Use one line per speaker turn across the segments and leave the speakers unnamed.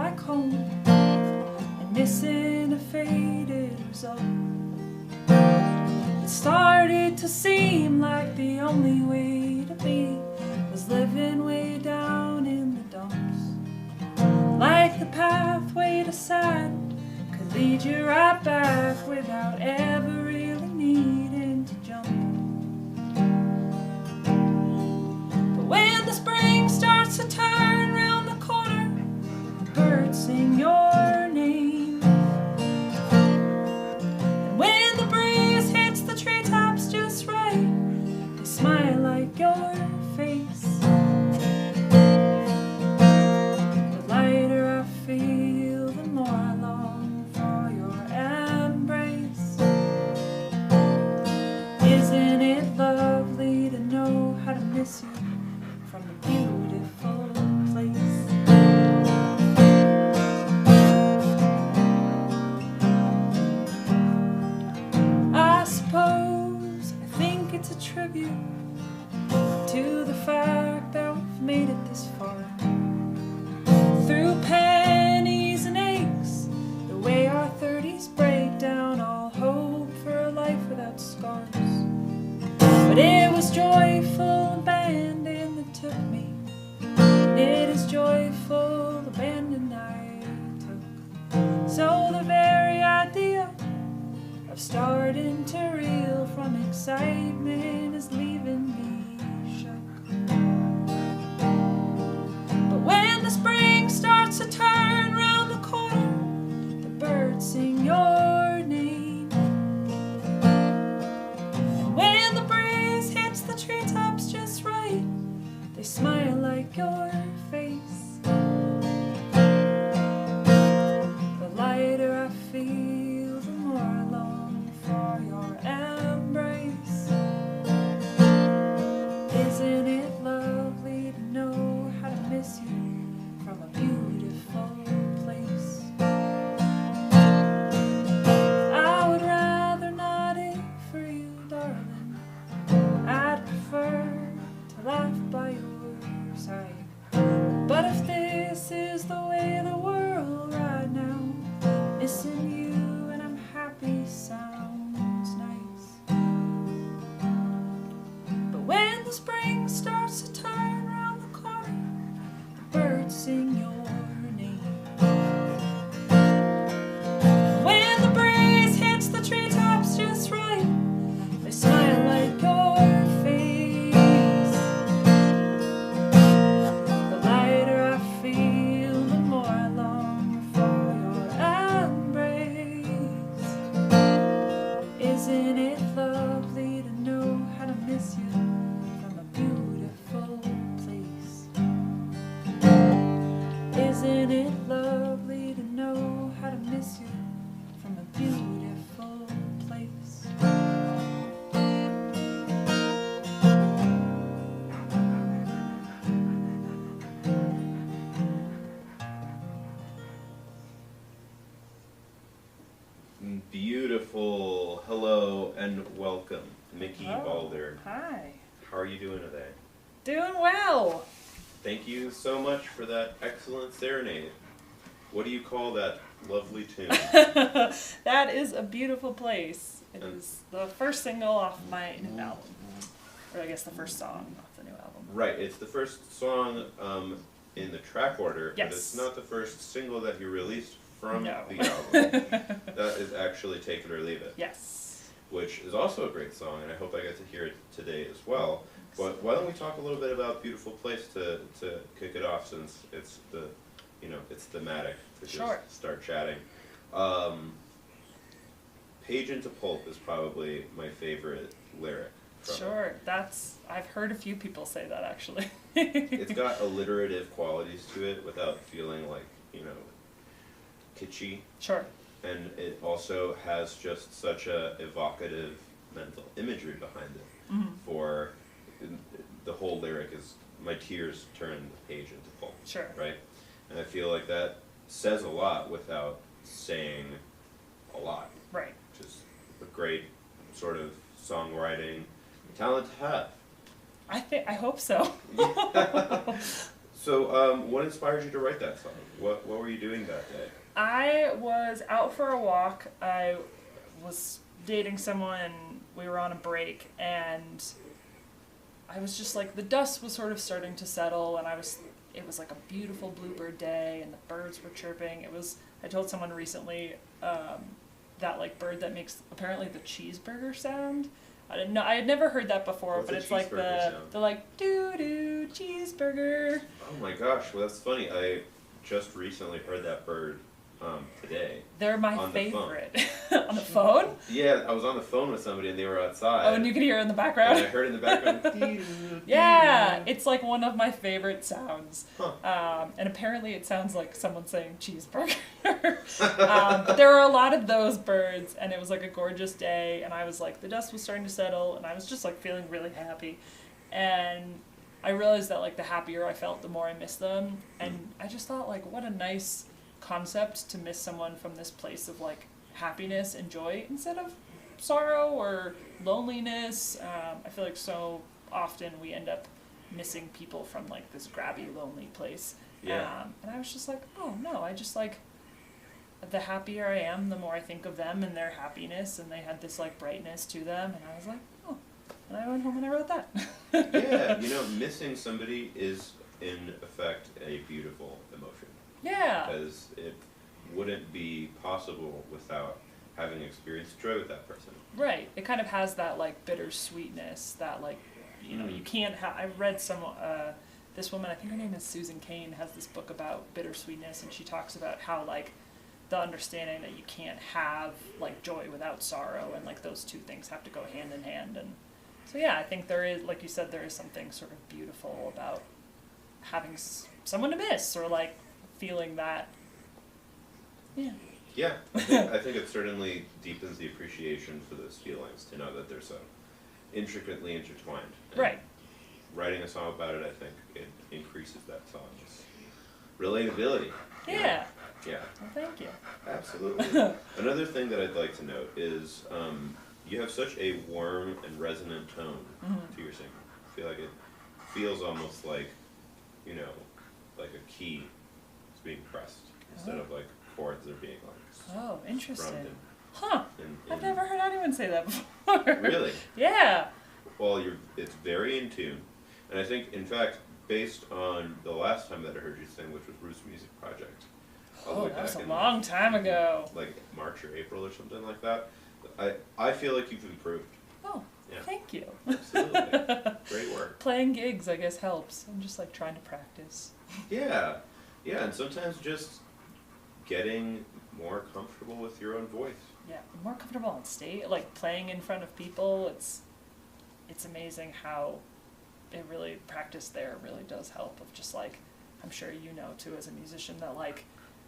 like home and missing a faded result. It started to seem like the only way to be was living way down in the dumps. Like the pathway to sand could lead you right back without ever really needing to jump. But when the spring starts to turn round the corner, the birds sing your name. And when the breeze hits the treetops just right, they smile like your face. The lighter I feel, the more I long for your embrace. Isn't it lovely to know how to miss you from a beautiful place? I suppose I think it's a tribute to the fact that we've made it this far. Through pennies and aches, the way our 30s break down all hope for a life without scars. But it was joyful abandon that took me. It is joyful abandon I took. So the very idea of starting to reel from excitement is leaving me shook. But when the spring starts to turn round the corner, the birds sing your name. And when the breeze hits the treetops just right, they smile like your face. The lighter I feel, the more I long for your embrace. Isn't it lovely to know how to miss you from a beautiful place? I would rather not it for you, darling. I'd prefer to laugh by your side. But if this is the way the world right now, missing you and I'm happy sounds nice. But when the spring starts to turn around the corner, the birds sing your name. When the breeze hits the treetops just right, they smile like your face. The lighter I feel, the more I long for your embrace. Isn't it lovely to know how to miss you from a beautiful place? Isn't it lovely to know how to miss you from a beautiful place?
Beautiful. Hello and welcome, Micki
Oh,
Balder.
hi.
How are you doing today?
Doing well.
Thank you so much for that excellent serenade. What do you call that lovely tune?
That is a beautiful place. It
And-
is the first single off my new album. Or I guess the first song off the new album.
Right, it's the first song in the track order,
Yes.
but it's not the first single that you released from
No.
the album. That is actually Take It or Leave It,
Yes.
which is also a great song, and I hope I get to hear it today as well. But why don't we talk a little bit about Beautiful Place to kick it off, since it's the, it's thematic to
Sure.
just start chatting. Page into Pulp is probably my favorite lyric from it.
Sure. I've heard a few people say that actually.
It's got alliterative qualities to it without feeling like, kitschy.
Sure.
And it also has just such a evocative mental imagery behind it.
Mhm.
For the whole lyric is, my tears turn the page into pulp.
Sure.
Right? And I feel like that says a lot without saying a lot.
Right.
Which is a great sort of songwriting talent to have.
I hope so.
So, what inspired you to write that song? What were you doing that day?
I was out for a walk. I was dating someone and we were on a break, and I was just like, the dust was sort of starting to settle, and it was like a beautiful bluebird day and the birds were chirping. I told someone recently, that like bird that makes apparently the cheeseburger sound. I didn't know, I had never heard that before.
What's
but
a
it's like
cheeseburger sound?
the like doo doo cheeseburger.
Oh my gosh, well that's funny. I just recently heard that bird today.
They're my
On the phone.
favorite. On the phone?
Yeah, I was on the phone with somebody and they were outside.
Oh, and you could hear it in the
And
background.
I heard in the background.
Yeah, it's like one of my favorite sounds.
Huh.
And apparently it sounds like someone saying cheeseburger. But there were a lot of those birds, and it was like a gorgeous day, and I was like, the dust was starting to settle, and I was just like feeling really happy. And I realized that like the happier I felt, the more I missed them. And I just thought like, what a nice concept to miss someone from this place of like happiness and joy instead of sorrow or loneliness. I feel like so often we end up missing people from like this grabby, lonely place.
Yeah.
And I was just like, oh no, I just like, the happier I am, the more I think of them and their happiness, and they had this like brightness to them, and I was like, oh. And I went home and I wrote that.
Yeah, missing somebody is in effect a beautiful emotion.
Yeah.
Because it wouldn't be possible without having experienced joy with that person.
Right. It kind of has that like bittersweetness that like, you can't have. I read this woman, I think her name is Susan Cain, has this book about bittersweetness, and she talks about how like the understanding that you can't have like joy without sorrow, and like those two things have to go hand in hand. And so yeah, I think there is, like you said, there is something sort of beautiful about having someone to miss, or like feeling that. Yeah.
Yeah, I think it certainly deepens the appreciation for those feelings to know that they're so intricately intertwined. And
Right.
writing a song about it, I think it increases that song's relatability.
Yeah.
Yeah,
Well, thank you.
absolutely. Another thing that I'd like to note is you have such a warm and resonant tone to your singing. I feel like it feels almost like, like a key is being pressed instead of like chords are being like
Oh, interesting.
strummed in.
Huh.
in-
I've never heard anyone say that before.
Really?
Yeah.
Well, it's very in tune, and I think, in fact, based on the last time that I heard you sing, which was Ruth's Music Project, all the
Oh,
way
that was
back
a
in,
long time ago.
like March or April or something like that, I feel like you've improved.
Oh,
Yeah.
thank you.
Absolutely, great work.
Playing gigs, I guess, helps. I'm just like trying to practice.
Yeah, and sometimes just getting more comfortable with your own voice.
Yeah, I'm more comfortable on stage, like playing in front of people. It's amazing how it really, practice there really does help. Of just like, I'm sure you know too as a musician that like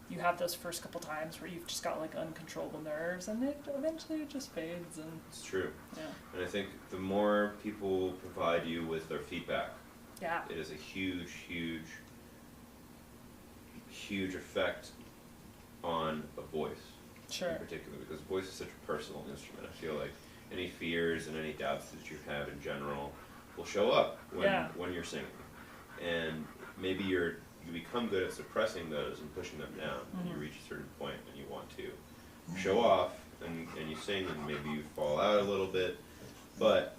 you have those first couple times where you've just got like uncontrollable nerves, and it eventually just fades. And
It's true.
yeah,
And I think the more people provide you with their feedback,
yeah,
it is a huge, huge, huge effect on a voice
sure,
in particular, because voice is such a personal instrument. I feel like any fears and any doubts that you have in general will show up when you're singing, and maybe you become good at suppressing those and pushing them down, and you reach a certain point and you want to show off, and you sing, and maybe you fall out a little bit, but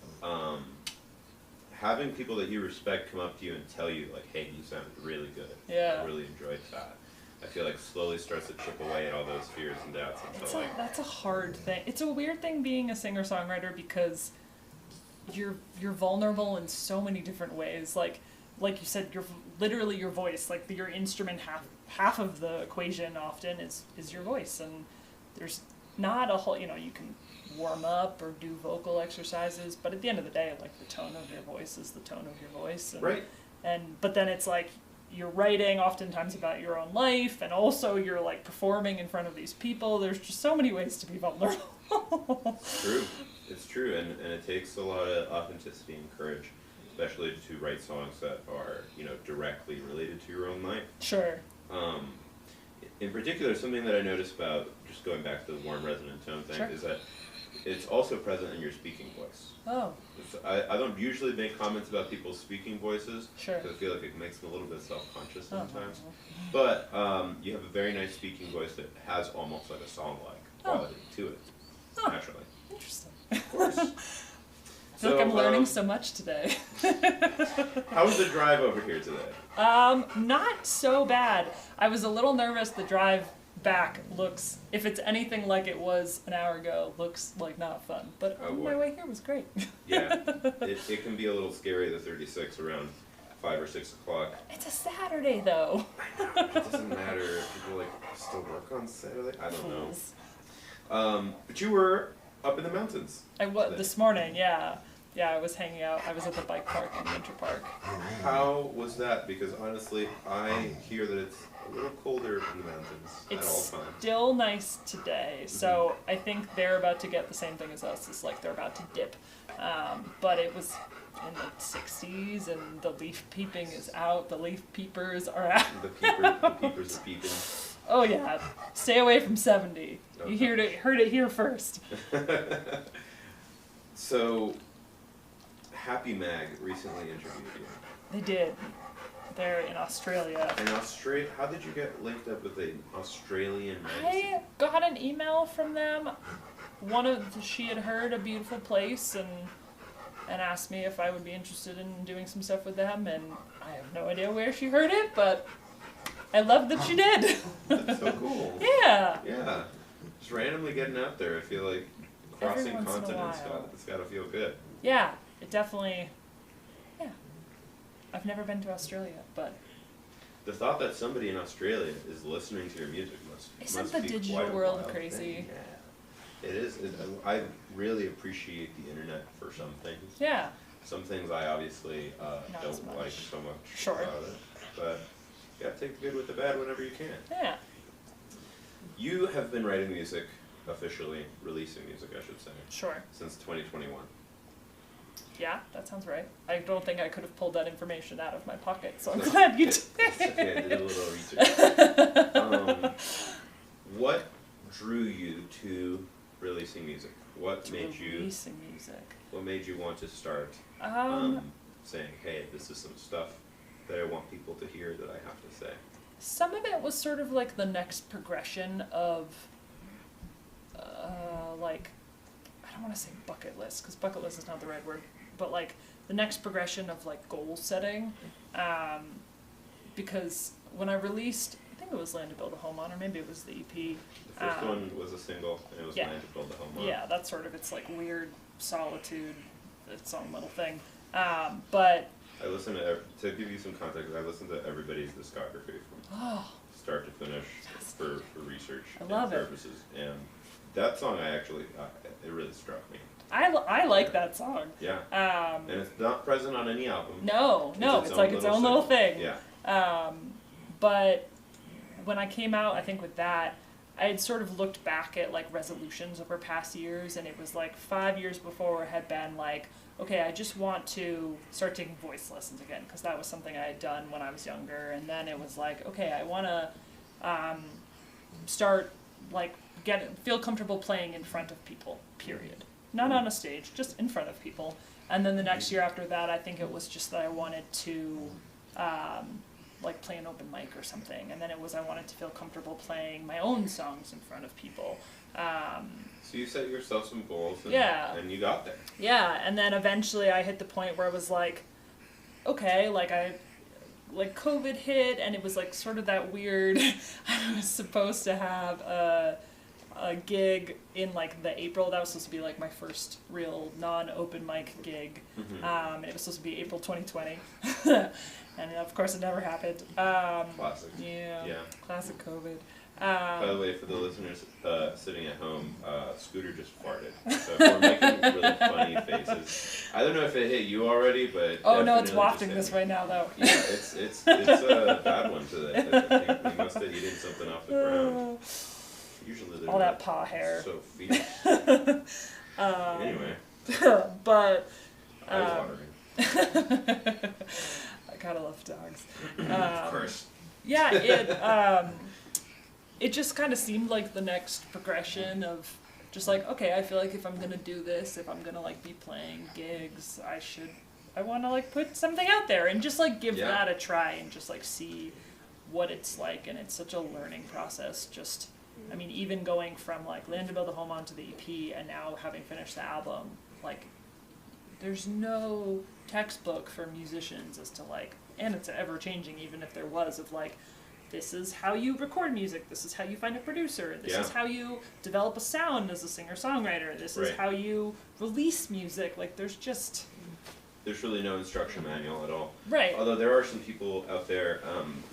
having people that you respect come up to you and tell you like, hey, you sound really good,
yeah.
I really enjoyed that, I feel like slowly starts to chip away at all those fears and doubts until
That's a hard thing. It's a weird thing being a singer-songwriter, because you're vulnerable in so many different ways. Like you said, you're literally your voice. Like your instrument, half of the equation often is your voice, and there's not a whole. You can warm up or do vocal exercises, but at the end of the day, like the tone of your voice is the tone of your voice. And,
right.
But then it's like, you're writing oftentimes about your own life, and also you're like performing in front of these people. There's just so many ways to be vulnerable.
It's true, and it takes a lot of authenticity and courage, especially to write songs that are directly related to your own life.
Sure.
In particular, something that I noticed about, just going back to the warm resonant tone thing,
Sure.
is that it's also present in your speaking voice.
Oh.
I don't usually make comments about people's speaking voices.
Sure.
Because I feel like it makes them a little bit self-conscious
Oh.
sometimes. But you have a very nice speaking voice that has almost like a song-like quality to it, naturally.
Interesting.
Of course.
I feel like I'm learning so much today.
How was the drive over here today?
Not so bad. I was a little nervous. The drive back looks, if it's anything like it was an hour ago, looks like not fun. But my way here was great.
Yeah, it can be a little scary, the 36 around 5 or 6 o'clock.
It's a Saturday though.
I know, it doesn't matter if people like still work on Saturday. I don't know. But you were up in the mountains.
I was this morning, yeah. Yeah, I was hanging out. I was at the bike park in Winter Park.
How was that? Because honestly, I hear that it's a little colder in the mountains at all times.
It's still nice today, so I think they're about to get the same thing as us. It's like they're about to dip. But it was in the 60s, and the leaf peeping is out. The leaf peepers are out.
The peepers are peeping.
Oh yeah, stay away from 70.
Okay.
You heard it here first.
So, Happy Mag recently interviewed you.
They did. They're in Australia.
In Australia, how did you get linked up with an Australian magazine?
I got an email from them. She had heard A Beautiful Place and asked me if I would be interested in doing some stuff with them, and I have no idea where she heard it, but I love that she did.
That's so cool.
Yeah.
Yeah. Just randomly getting out there, I feel like crossing
Every once in a
continents,
while.
it's got to feel good.
Yeah, it definitely, yeah. I've never been to Australia, but
The thought that somebody in Australia is listening to your music must
isn't the
be
digital
quite a
world
wild
crazy?
thing. Yeah. It is. I really appreciate the internet for some things.
Yeah.
Some things I obviously
Not as
don't
much.
like so much
Sure.
about it. But you gotta take the good with the bad whenever you can.
Yeah.
You have been writing music, officially releasing music, I should say,
Sure.
since 2021.
Yeah, that sounds right. I don't think I could have pulled that information out of my pocket, so I'm glad you did.
It's okay, I did a little research. What drew you to releasing music? What made you
Releasing music.
What made you want to start saying, "Hey, this is some stuff that I want people to hear that I have to say"?
Some of it was sort of like the next progression of, like, I don't want to say bucket list, because bucket list is not the right word, but like the next progression of like goal setting, because when I released, I think it was Land to Build a Home On, or maybe it was the EP.
The first one was a single, and it was
Yeah.
Land to Build a Home On.
Yeah, that's sort of its like weird solitude, its own little thing. But
I listened to give you some context, I listened to everybody's discography from start to finish for research
I love it.
purposes. And that song I actually, it really struck me.
I like that song.
Yeah. And it's not present on any album.
No, it's like its own little thing.
Yeah.
But when I came out, I think with that, I had sort of looked back at like resolutions over past years, and it was like 5 years before had been like, okay, I just want to start taking voice lessons again, because that was something I had done when I was younger, and then it was like, okay, I want to start like feel comfortable playing in front of people, period. Not on a stage, just in front of people. And then the next year after that, I think it was just that I wanted to like play an open mic or something, and then it was I wanted to feel comfortable playing my own songs in front of people.
So you set yourself some goals, and, and you got there.
Yeah, and then eventually I hit the point where I was like, okay, like COVID hit, and it was like sort of that weird, I was supposed to have a gig in like the April, that was supposed to be like my first real non-open mic gig, and it was supposed to be April 2020, and of course it never happened.
Classic.
Yeah. Classic COVID.
By the way, for the listeners sitting at home, Scooter just farted. So if we're making really funny faces, I don't know if it hit you already, but
oh no, it's wafting this way now though.
Yeah, it's a bad one today. I think we must have eaten something off the ground. Usually they're
all that paw hair.
So fierce. Anyway.
But
I was watering.
I kind of love dogs.
Of course.
Yeah, it just kind of seemed like the next progression of just like, okay, I feel like if I'm gonna do this, if I'm gonna like be playing gigs, I want to like put something out there and just like give that a try and just like see what it's like. And it's such a learning process. Just, I mean, even going from like Land to Build a Home onto the EP and now having finished the album, like there's no textbook for musicians as to like, and it's ever changing, even if there was, of like, this is how you record music, this is how you find a producer, this is how you develop a sound as a singer-songwriter, this is how you release music. Like there's
really no instruction manual at all.
Right.
Although there are some people out there,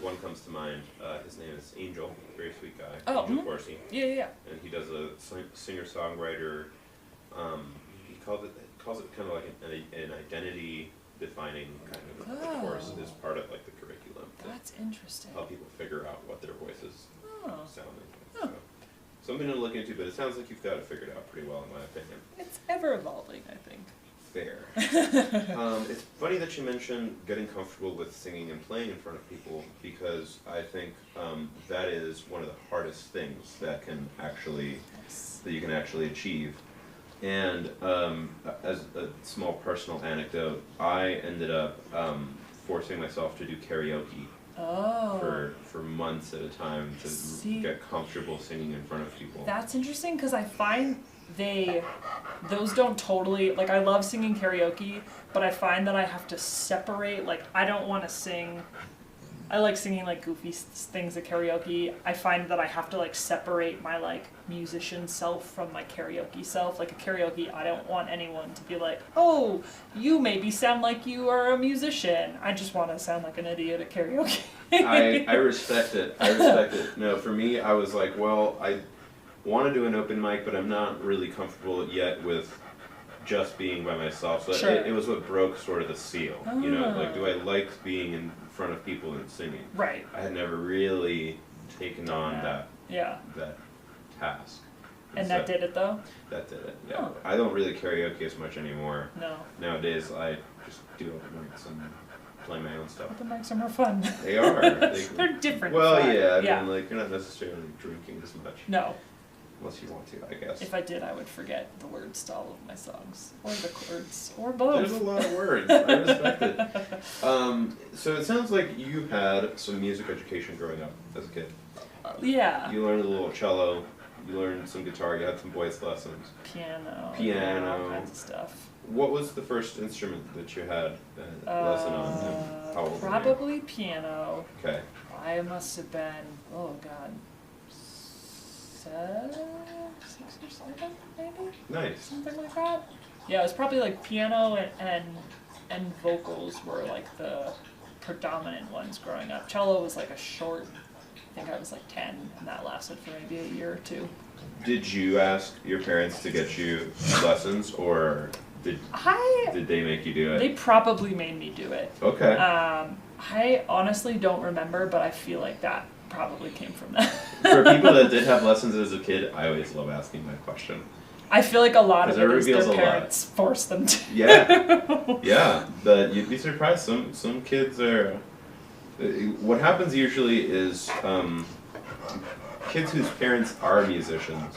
one comes to mind, his name is Angel, very sweet guy.
Oh,
Angel Corsi.
Yeah.
And he does a singer-songwriter, he calls it kind of like an identity-defining kind of course as part of like the curriculum.
That's interesting.
Help people figure out what their voices sound like.
Oh.
So, something to look into, but it sounds like you've got it figured out pretty well, in my opinion.
It's ever-evolving, I think.
Fair. It's funny that you mentioned getting comfortable with singing and playing in front of people, because I think that is one of the hardest things that you can actually achieve. And as a small personal anecdote, I ended up forcing myself to do karaoke for months at a time to get comfortable singing in front of people.
That's interesting, because I find those don't totally, like I love singing karaoke, but I find that I have to separate, like I don't want to sing, I like singing like goofy things at karaoke. I find that I have to like separate my like musician self from my karaoke self. Like a karaoke, I don't want anyone to be like, oh, you maybe sound like you are a musician. I just want to sound like an idiot at karaoke.
I respect it. No, for me, I was like, well, I want to do an open mic, but I'm not really comfortable yet with just being by myself. So it was what broke sort of the seal. You know, like, do I like being in front of people and singing?
Right.
I had never really taken on that task.
And that did it though?
That did it, yeah.
Oh.
I don't really karaoke as much anymore.
No.
Nowadays, I just do open mics and play my own stuff.
Open mics are more fun.
They are.
They're different.
Well, I mean, like, you're not necessarily drinking as much.
No.
Unless you want to, I guess.
If I did, I would forget the words to all of my songs. Or the chords. Or both.
There's a lot of words. I respect it. So it sounds like you had some music education growing up as a kid.
Yeah.
You learned a little cello. You learned some guitar. You had some voice lessons.
Piano.
Piano.
All kinds of stuff.
What was the first instrument that you had a lesson on? And how old were you?
Probably piano.
Okay.
I must have been, oh God, 6 or 7, maybe?
Nice.
Something like that. Yeah, it was probably like piano and vocals were like the predominant ones growing up. Cello was like a short, I think I was like 10, and that lasted for maybe a year or two.
Did you ask your parents to get you lessons, or did they make you do it?
They probably made me do it.
Okay.
I honestly don't remember, but I feel like that probably came from that.
For people that did have lessons as a kid, I always love asking that question.
I feel like a lot of it is their
reveals a
parents force them to.
Yeah, but you'd be surprised. Some kids are. What happens usually is kids whose parents are musicians.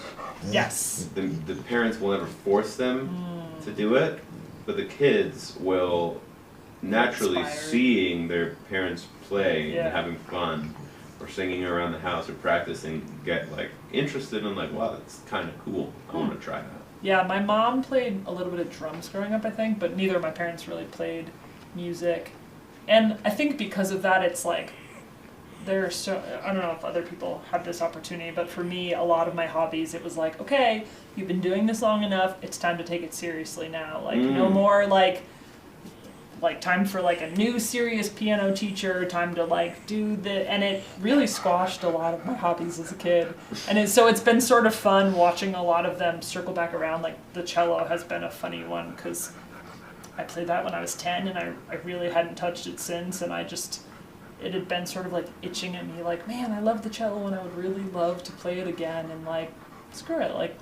Yes.
The parents will never force them to do it, but the kids will naturally seeing their parents play and having fun, or singing around the house or practicing, get like interested and like, wow, that's kind of cool. I want to try that.
Yeah, my mom played a little bit of drums growing up, I think, but neither of my parents really played music. And I think because of that, it's like, I don't know if other people have this opportunity, but for me, a lot of my hobbies, it was like, okay, you've been doing this long enough, it's time to take it seriously now. Like, no more like time for like a new serious piano teacher, time to like do and it really squashed a lot of my hobbies as a kid. And so it's been sort of fun watching a lot of them circle back around. Like the cello has been a funny one because I played that when I was 10 and I really hadn't touched it since, and it had been sort of like itching at me like, man, I love the cello and I would really love to play it again, and like, screw it, like,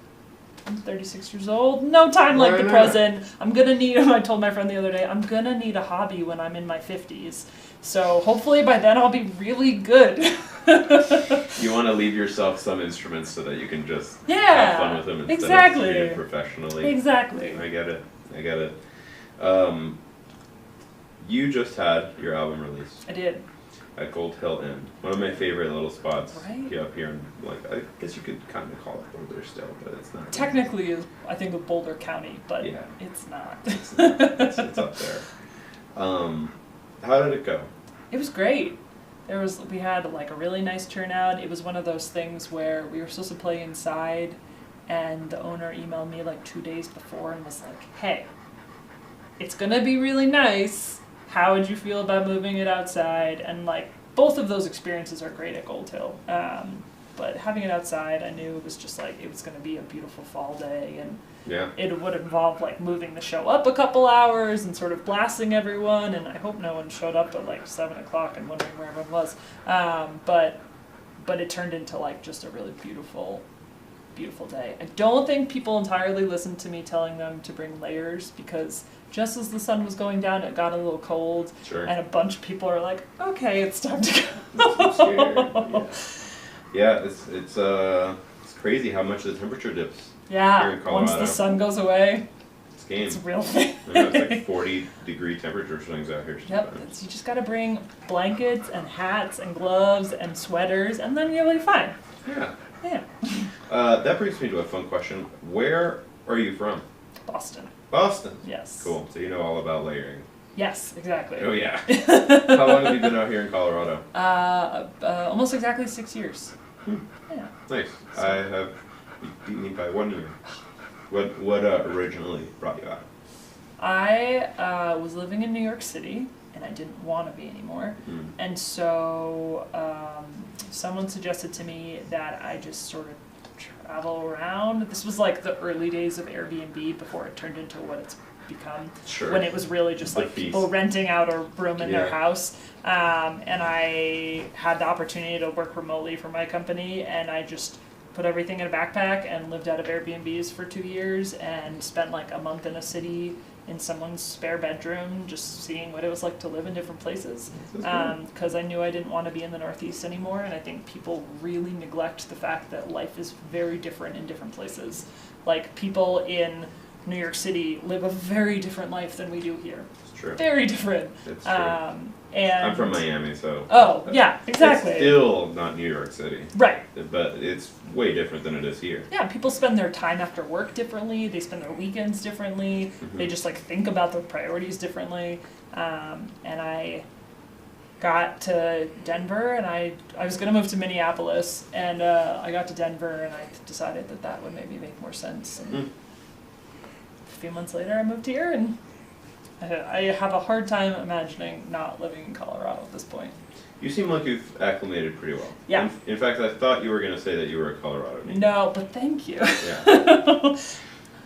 I'm 36 years old, no time like the present. I told my friend the other day, I'm gonna need a hobby when I'm in my 50s. So hopefully by then I'll be really good.
You want to to leave yourself some instruments so that you can just
Yeah,
have fun with them instead
exactly.
of doing it professionally.
Exactly.
I get it. You just had your album released.
I did.
At Gold Hill Inn, one of my favorite little spots.
Right.
Up here, in, like, I guess you could kind of call it Boulder still, but it's not.
Technically, I think of Boulder County, but
Yeah.
it's not.
It's not. It's up there. How did it go?
It was great. We had like a really nice turnout. It was one of those things where we were supposed to play inside, and the owner emailed me like 2 days before and was like, "Hey, it's gonna be really nice. How would you feel about moving it outside?" And like both of those experiences are great at Gold Hill. But having it outside, I knew it was just like it was gonna be a beautiful fall day, and
Yeah.
it would involve like moving the show up a couple hours and sort of blasting everyone, and I hope no one showed up at like 7 o'clock and wondering where everyone was. But it turned into like just a really beautiful day. I don't think people entirely listened to me telling them to bring layers, because just as the sun was going down, it got a little cold,
Sure.
and a bunch of people are like, "Okay, it's time to
I'm scared.
go."
Yeah, it's crazy how much the temperature dips. Here
Yeah,
in Colorado.
once the sun goes away,
It's game.
it's a real thing.
I know, it's like 40-degree temperature swings out here
Yep,
sometimes.
you just gotta bring blankets and hats and gloves and sweaters, and then you'll be fine.
Yeah.
Yeah.
That brings me to a fun question. Where are you from?
Boston.
Boston.
Yes.
Cool. So you know all about layering.
Yes, exactly.
Oh yeah. How long have you been out here in Colorado?
Almost exactly 6 years. Yeah.
Nice.
So-
I have beat me by 1 year. What originally brought you out?
I was living in New York City, and I didn't want to be anymore.
Mm.
And so someone suggested to me that I just sort of travel around. This was like the early days of Airbnb before it turned into what it's become.
Sure.
When it was really just
The
like
feast.
people renting out a room in their
Yeah.
house. And I had the opportunity to work remotely for my company, and I just put everything in a backpack and lived out of Airbnbs for 2 years and spent like a month in a city in someone's spare bedroom, just seeing what it was like to live in different places. Because I knew I didn't want to be in the Northeast anymore, and I think people really neglect the fact that life is very different in different places. Like, people in New York City live a very different life than we do here.
It's true.
Very different.
It's true.
And
I'm from Miami, so.
Oh, yeah, exactly.
It's still not New York City,
Right.
but it's way different than it is here.
Yeah, people spend their time after work differently. They spend their weekends differently.
Mhm.
They just like think about their priorities differently. And I got to Denver, and I was gonna move to Minneapolis, and I got to Denver, and I decided that would maybe make more sense. And
Mm.
a few months later, I moved here, and I have a hard time imagining not living in Colorado at this point.
You seem like you've acclimated pretty well.
Yeah.
In fact, I thought you were going to say that you were a Colorado native.
No, but thank you.
Yeah.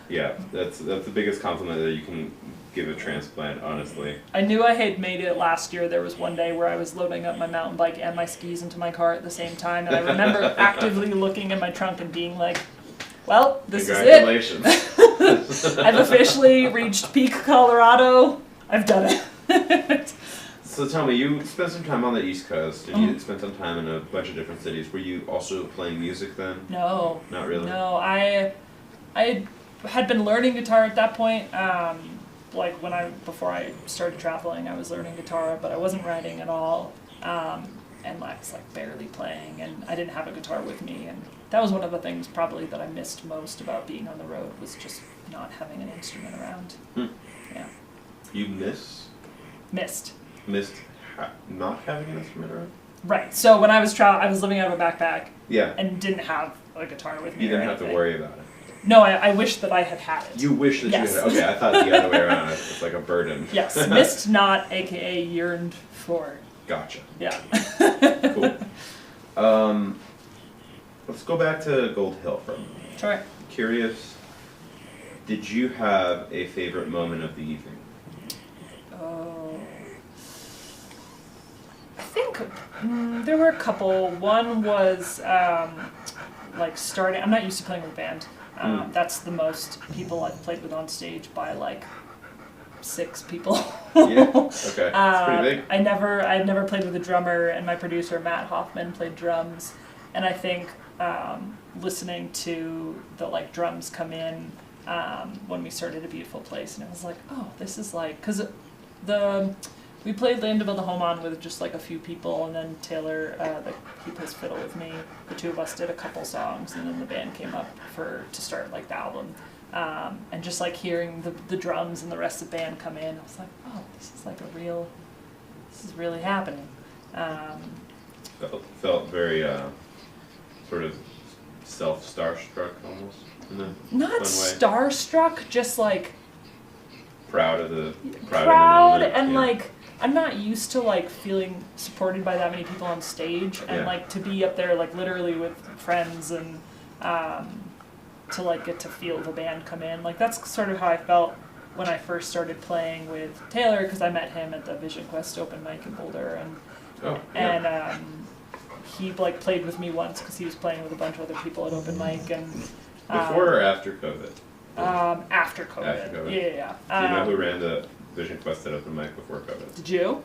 Yeah, that's the biggest compliment that you can give a transplant, honestly.
I knew I had made it last year. There was one day where I was loading up my mountain bike and my skis into my car at the same time, and I remember actively looking in my trunk and being like, well, this is it.
Congratulations.
I've officially reached peak Colorado. I've done it.
So tell me, you spent some time on the East Coast, and you spent some time in a bunch of different cities. Were you also playing music then?
No.
Not really?
No, I had been learning guitar at that point. Like before I started traveling, I was learning guitar, but I wasn't writing at all. And I was like barely playing, and I didn't have a guitar with me, and that was one of the things probably that I missed most about being on the road, was just not having an instrument around. Yeah.
You
Missed.
Not having an instrument around?
Right. So when I was I was living out of a backpack
Yeah.
and didn't have a guitar with me.
You
or
didn't have to
anything.
worry about it.
No, I wish that I had had it.
You wish that
Yes.
you had. Okay, I thought the other way around. It's like a burden.
Yes, missed, not, aka yearned for.
Gotcha.
Yeah.
Cool. Let's go back to Gold Hill for a moment.
Sure.
Curious, did you have a favorite moment of the evening?
Oh. I think there were a couple. One was like starting. I'm not used to playing with a band. That's the most people I've played with on stage by like 6 people.
Yeah. Okay. That's pretty big.
I'd never played with a drummer, and my producer Matt Hoffman played drums, And I think listening to the like drums come in when we started A Beautiful Place, and it was like, oh, this is like, because we played Land to Build a Home On with just like a few people, and then Taylor, he plays fiddle with me. The two of us did a couple songs, and then the band came up to start like the album. And just like hearing the drums and the rest of the band come in, I was like, oh, this is really happening.
Felt very sort of starstruck almost. In a
Not
fun way.
starstruck, just like
proud of the moment.
And like I'm not used to like feeling supported by that many people on stage, and like to be up there like literally with friends, and to like get to feel the band come in. Like that's sort of how I felt when I first started playing with Taylor, because I met him at the Vision Quest open mic in Boulder, and he like played with me once because he was playing with a bunch of other people at open mic. And
before or after COVID?
After COVID.
After COVID.
Yeah.
Do you know who ran the Vision Quest at open mic before COVID?
Did you?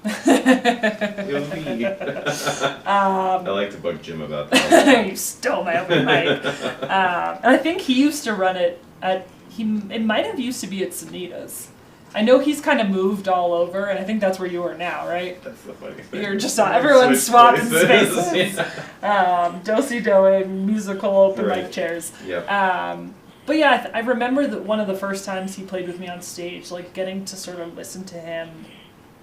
It was me. I like to bug Jim about that.
You stole my open mic. And I think he used to run it at. It might have used to be at Sunita's. I know he's kind of moved all over, and I think that's where you are now, right?
That's the funny thing.
You're just everyone's swapping spaces.
Yeah.
Do-si doing musical open mic chairs.
Yep.
But yeah, I remember that one of the first times he played with me on stage, like getting to sort of listen to him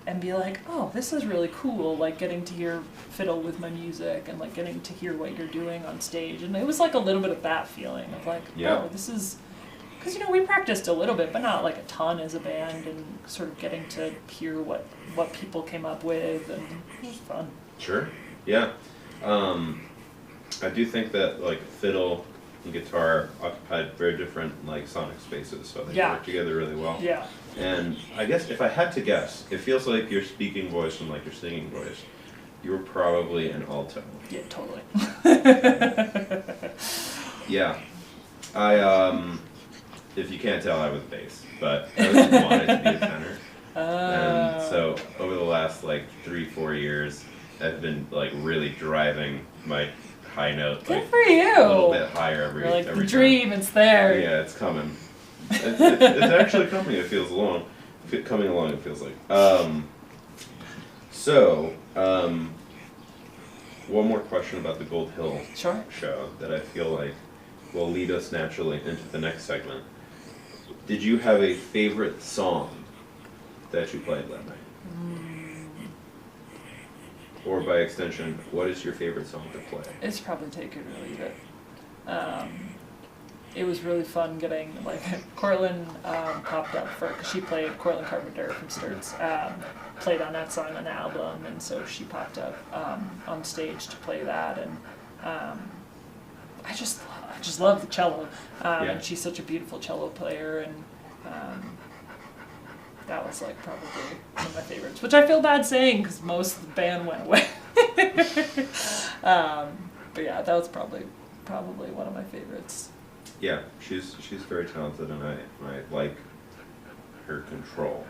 and be like, oh, this is really cool, like getting to hear fiddle with my music and like getting to hear what you're doing on stage. And it was like a little bit of that feeling of like, oh, this is, because we practiced a little bit, but not like a ton as a band, and sort of getting to hear what people came up with, and it was fun.
Sure, yeah. I do think that like fiddle and guitar occupied very different like sonic spaces, so they work together really well. Yeah. And I guess if I had to guess, it feels like your speaking voice and like your singing voice, you were probably an alto.
Yeah, totally.
Yeah. If you can't tell, I was bass, but I always wanted to be a tenor. And so over the last like 3-4 years, I've been like really driving my high note
Good for you.
A little bit higher every
like
every
the dream,
time.
It's there.
Yeah, it's coming. It's actually coming. It feels along. Coming along. It feels like. One more question about the Gold Hill show that I feel like will lead us naturally into the next segment. Did you have a favorite song that you played that night? Or by extension, what is your favorite song to play?
It's probably Take It or Leave It. It was really fun getting, like, Cortland popped up because she played, Cortland Carpenter from Sturts, played on that song on the album, and so she popped up on stage to play that, and I just love the cello, and she's such a beautiful cello player, and that was like probably one of my favorites, which I feel bad saying because most of the band went away. But yeah, that was probably one of my favorites.
Yeah, she's very talented, and I like her control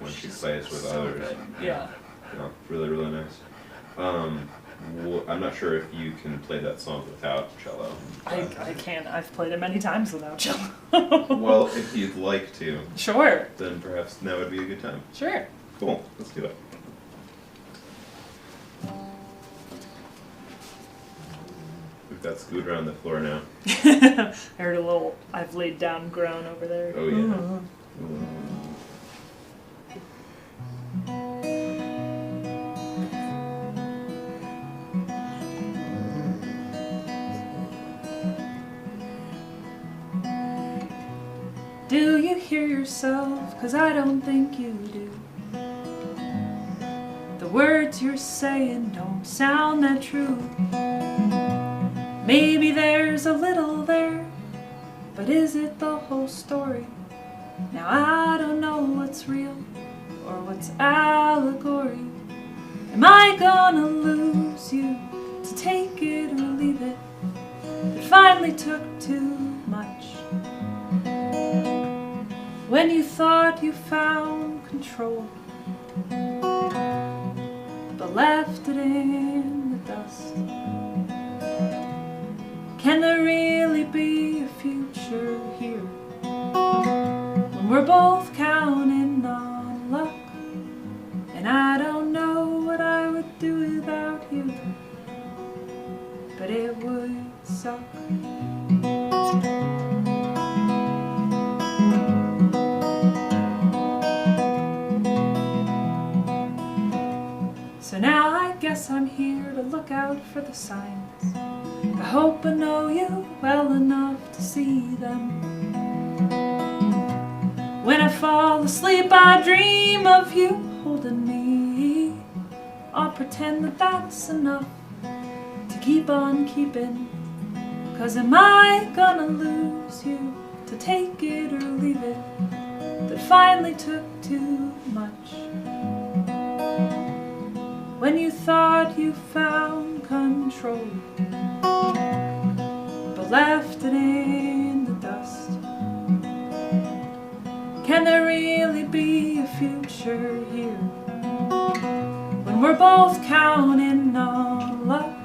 when she plays with others.
Good. Yeah.
Really, really nice. I'm not sure if you can play that song without cello.
I can. I've played it many times without cello.
Well, if you'd like to.
Sure.
Then perhaps now would be a good time.
Sure.
Cool. Let's do it. We've got Scooter on the floor now.
I heard a little I've laid down groan over there.
Oh, yeah.
Do you hear yourself? 'Cause I don't think you do. The words you're saying don't sound that true. Maybe there's a little there, but is it the whole story? Now I don't know what's real or what's allegory. Am I gonna lose you to take it or leave it? It finally took too much. When you thought you found control, but left it in the dust. Can there really be a future here when we're both counting on luck? And I don't know what I would do without you, but it would suck. So now I guess I'm here to look out for the signs. I hope I know you well enough to see them. When I fall asleep I dream of you holding me. I'll pretend that that's enough to keep on keeping. 'Cause am I gonna lose you, to take it or leave it, that finally took too much? When you thought you found control, but left it in the dust. Can there really be a future here when we're both counting on luck?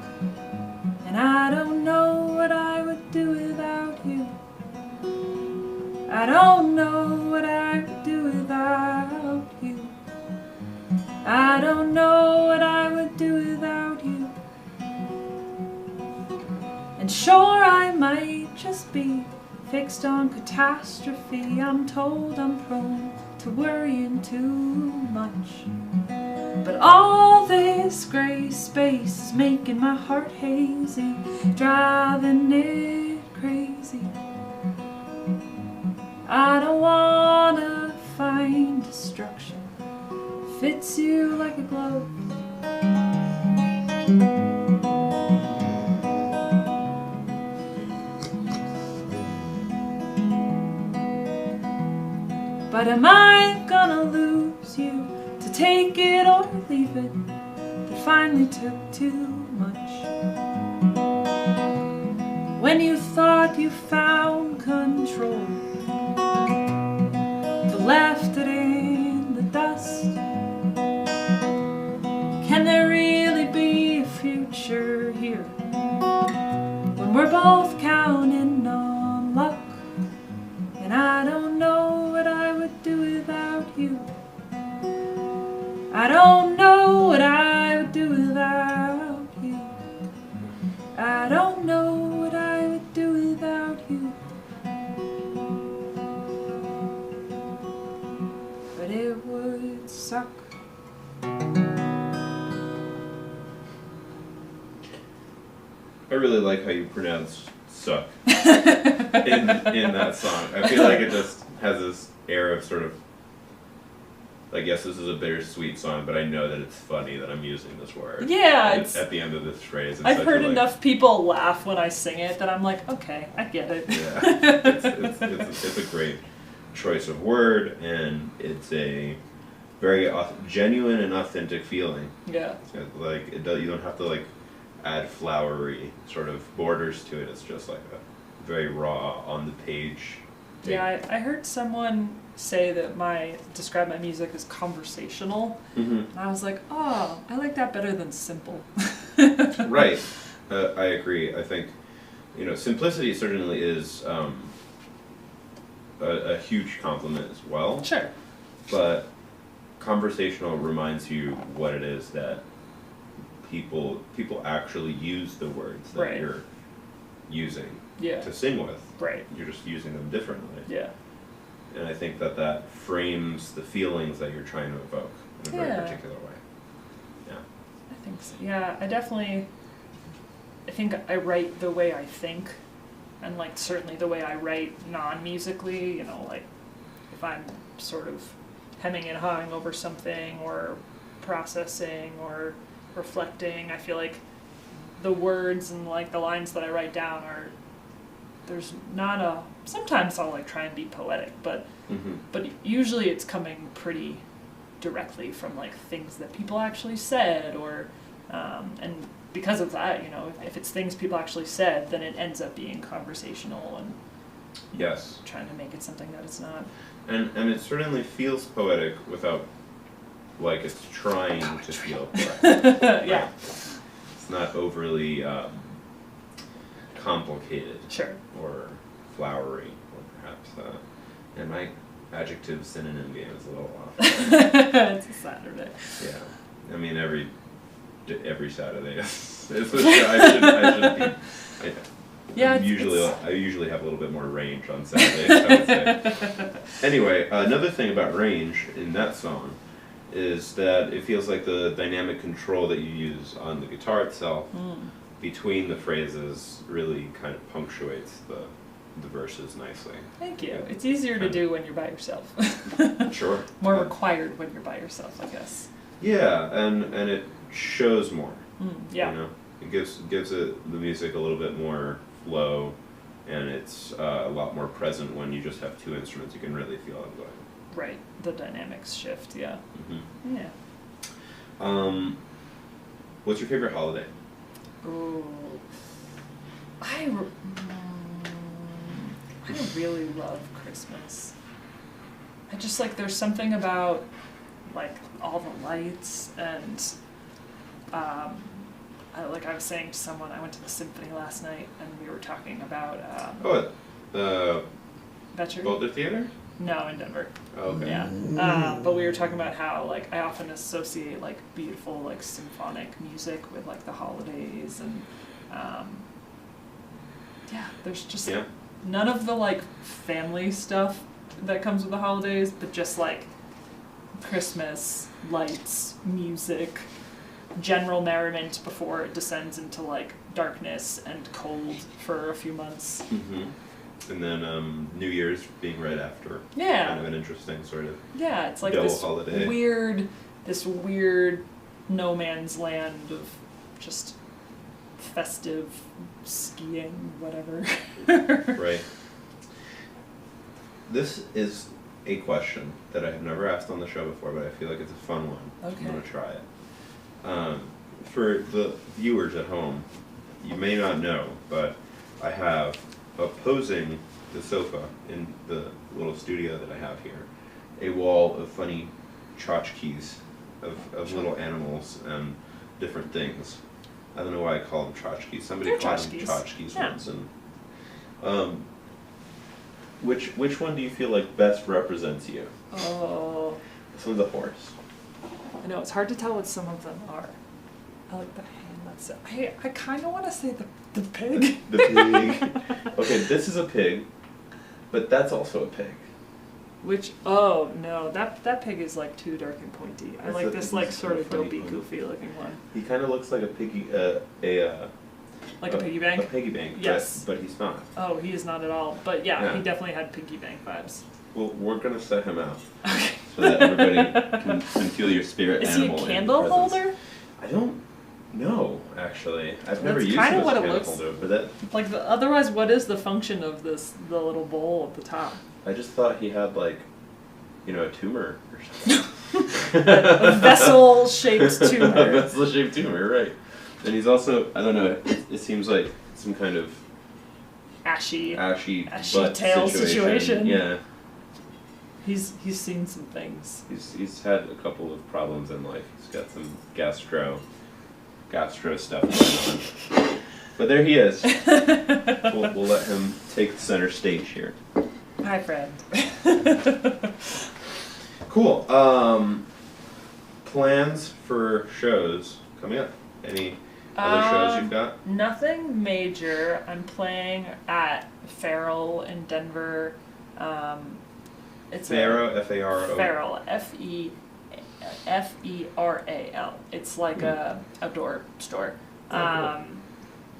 And I don't know what I would do without you. I don't know what I would do without you. I don't know what I would do without you. And sure, I might just be fixed on catastrophe. I'm told I'm prone to worrying too much. But all this gray space is making my heart hazy, driving it crazy. I don't wanna find destruction, fits you like a glove. But am I gonna lose you, to take it or leave it, that finally took too much? When you thought you found control, but left it in the dust. Can there really be a future here when we're both counting on luck? And I don't know what I would do without you. I don't know what I would do without you. I don't know what I would do without you. But it would suck.
I really like how you pronounce suck in that song. I feel like it just has this air of sort of, I guess this is a bittersweet song, but I know that it's funny that I'm using this word.
Yeah,
at the end of this phrase.
I've heard enough people laugh when I sing it that I'm like, okay, I get it.
Yeah, it's a great choice of word, and it's a very genuine and authentic feeling.
Yeah.
Like you don't have to like add flowery sort of borders to it. It's just like a very raw on the page.
Yeah, I heard someone say that describe my music as conversational, and I was like, oh, I like that better than simple.
Right, I agree. I think, simplicity certainly is a huge compliment as well.
Sure.
But conversational reminds you what it is that people actually use the words that you're using to sing with.
Right.
You're just using them differently.
Yeah.
And I think that frames the feelings that you're trying to evoke in a very particular way. Yeah.
I think so. Yeah, I think I write the way I think, and like certainly the way I write non-musically, like if I'm sort of hemming and hawing over something or processing or reflecting, I feel like the words and like the lines that I write down there's not sometimes I'll like try and be poetic, but usually it's coming pretty directly from like things that people actually said, or and because of that, if it's things people actually said, then it ends up being conversational and trying to make it something that it's not.
And it certainly feels poetic without like it's trying to feel poetic.
Yeah.
It's not overly complicated.
Sure.
Or flowery, or perhaps. And my adjective synonym game is a little off.
It's a Saturday.
Yeah. I mean, every Saturday is a show. I should be.
Yeah,
I usually have a little bit more range on Saturdays, I would say. Anyway, another thing about range in that song is that it feels like the dynamic control that you use on the guitar itself between the phrases really kind of punctuates the verses nicely.
Thank you. It's easier to do when you're by yourself.
Sure.
More required when you're by yourself, I guess.
Yeah, and it shows more.
Yeah.
You know, it gives the music a little bit more flow, and it's a lot more present when you just have two instruments. You can really feel it going.
Right, the dynamics shift. Yeah.
Mm-hmm.
Yeah.
What's your favorite holiday?
Ooh, I really love Christmas. I just there's something about all the lights and I was saying to someone, I went to the symphony last night and we were talking about Betcher?
Boulder Theater?
No, in Denver.
Oh, okay.
Yeah. But we were talking about how I often associate beautiful symphonic music with the holidays and there's just none of the family stuff that comes with the holidays, but just Christmas, lights, music, general merriment before it descends into darkness and cold for a few months.
Mm-hmm. And then New Year's being right after.
Yeah.
Kind of an interesting sort of
it's
double holiday.
This weird no man's land of just festive skiing, whatever.
Right. This is a question that I have never asked on the show before, but I feel like it's a fun one.
Okay.
I'm going to try it. For the viewers at home, you may not know, but I have opposing the sofa in the little studio that I have here a wall of funny tchotchkes of little animals and different things. I don't know why I call them tchotchkes. Somebody called them tchotchkes once. And which one do you feel like best represents you?
Oh.
This one's a horse.
I know, it's hard to tell what some of them are. I like the hand. I kind of want to say the pig.
The pig. Okay, this is a pig, but that's also a pig.
Which, oh no, that pig is too dark and pointy. I like this sort of dopey, goofy looking one.
He kind of looks like a piggy,
like a piggy bank?
A piggy bank,
yes.
But he's not.
Oh, he is not at all. But yeah, he definitely had piggy bank vibes.
Well, we're going to set him out.
Okay.
So that everybody can feel your spirit animal.
Is he a candle holder?
I don't know, actually. I've never used
kind
him
of what
as a
it
candle
looks
holder. But
otherwise, what is the function of the little bowl at the top?
I just thought he had a tumor or something.
A vessel-shaped tumor.
A vessel-shaped tumor, right. And he's also, I don't know, it seems like some kind of ashy butt
tail situation.
Yeah.
He's seen some things.
He's had a couple of problems in life. He's got some gastro stuff going on. But there he is. We'll let him take the center stage here.
Hi, friend.
Cool. Plans for shows coming up? Any other shows you've got?
Nothing major. I'm playing at Feral in Denver. It's
Feral, F-A-R-O.
Feral, F-E-R-A-L. It's a outdoor store.
Cool.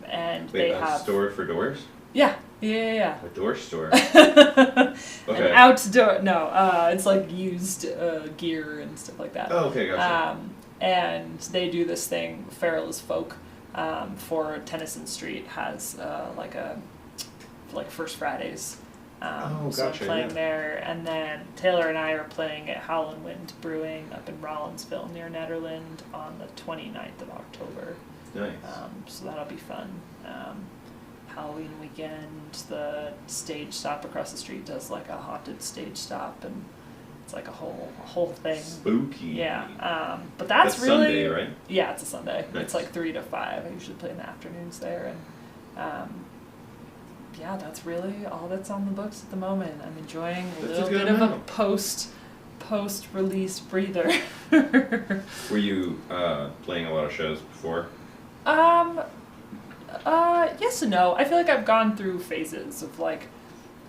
And
Wait,
they
a
have
store for doors?
Yeah.
A door store.
Okay.
Okay.
An outdoor. No, it's used gear and stuff like that.
Oh, okay, gotcha.
And they do this thing, Feral is Folk, for Tennyson Street has First Fridays. So I'm playing there, and then Taylor and I are playing at Howlin' Wind Brewing up in Rollinsville near Netherland on the 29th of October.
Nice.
So that'll be fun. Halloween weekend, the stage stop across the street does a haunted stage stop, and it's a whole thing.
Spooky.
Yeah. But that's really
Sunday, right?
Yeah, it's a Sunday.
Nice.
It's 3 to 5. I usually play in the afternoons there, and yeah, that's really all that's on the books at the moment. I'm enjoying a
That's
little
a good
bit of a
amount.
post-release breather.
Were you playing a lot of shows before?
Yes and no. I feel like I've gone through phases of like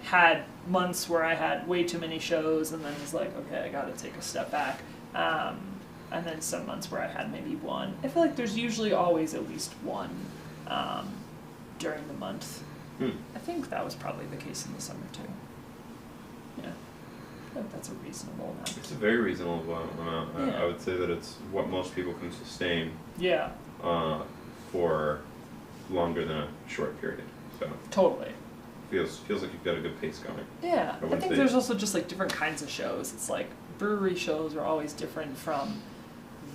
had months where I had way too many shows and then was like, okay, I gotta take a step back. And then some months where I had maybe one. I feel like there's usually always at least one during the month. I think that was probably the case in the summer too. Yeah. I think that's a reasonable amount.
It's a very reasonable amount.
Yeah.
I would say that it's what most people can sustain
Yeah,
for longer than a short period. So
totally.
feels like you've got a good pace going.
Yeah, I
wouldn't
think
say-
there's also just like different kinds of shows. It's like brewery shows are always different from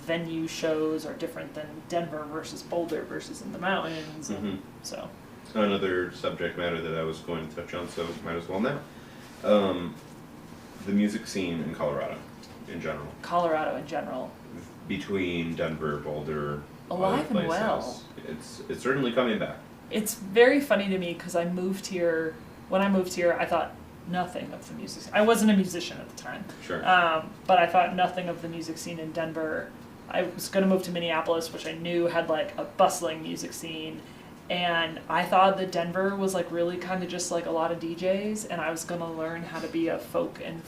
venue shows, are different than Denver versus Boulder versus in the mountains. And
Mhm.
so,
Another subject matter that I was going to touch on, so might as well now. The music scene in Colorado, in general,
Colorado in general,
between Denver, Boulder,
alive
other
and
places,
well.
it's certainly coming back.
It's very funny to me because I moved here. When I moved here, I thought nothing of the music scene. I wasn't a musician at the time.
Sure.
But I thought nothing of the music scene in Denver. I was going to move to Minneapolis, which I knew had like a bustling music scene. And I thought that Denver was like really kind of just like a lot of DJs, and I was going to learn how to be a funk and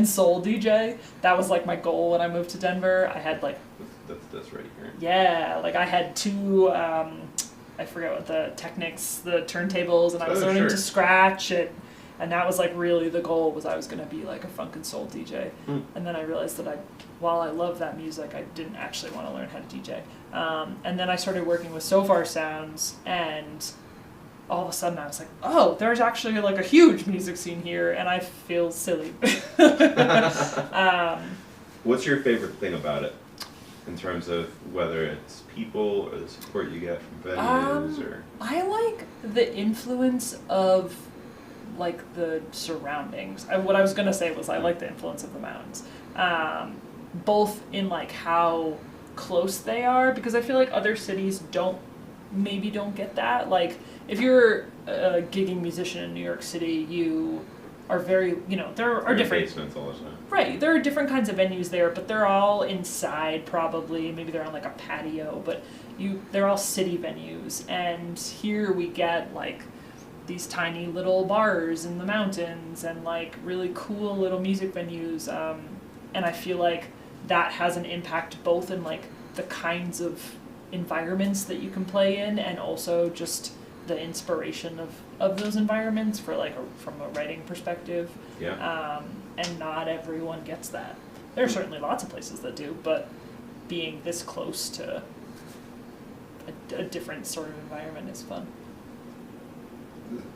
soul DJ. That was like my goal when I moved to Denver. I had like,
That's right here.
yeah, like I had two, I forget what the Technics, the turntables, and I was learning
sure.
to scratch it. And that was like really the goal, was I was going to be like a funk and soul DJ. And then I realized that while I love that music, I didn't actually want to learn how to DJ. And then I started working with So Far Sounds, and all of a sudden I was like, oh, there's actually like a huge music scene here, and I feel silly.
What's your favorite thing about it, in terms of whether it's people or the support you get from venues or?
I like the influence of like the surroundings. What I was gonna say was I like the influence of the mountains, both in like how close they are, because I feel like other cities don't get that. Like if you're a gigging musician in New York City, you are very, there are different
basements all the time.
Right, there are different kinds of venues there, but they're all inside probably. Maybe they're on like a patio, but they're all city venues. And here we get like these tiny little bars in the mountains and like really cool little music venues. And I feel like that has an impact both in like the kinds of environments that you can play in, and also just the inspiration of those environments for like from a writing perspective.
Yeah.
And not everyone gets that. There are certainly lots of places that do, but being this close to a different sort of environment is fun.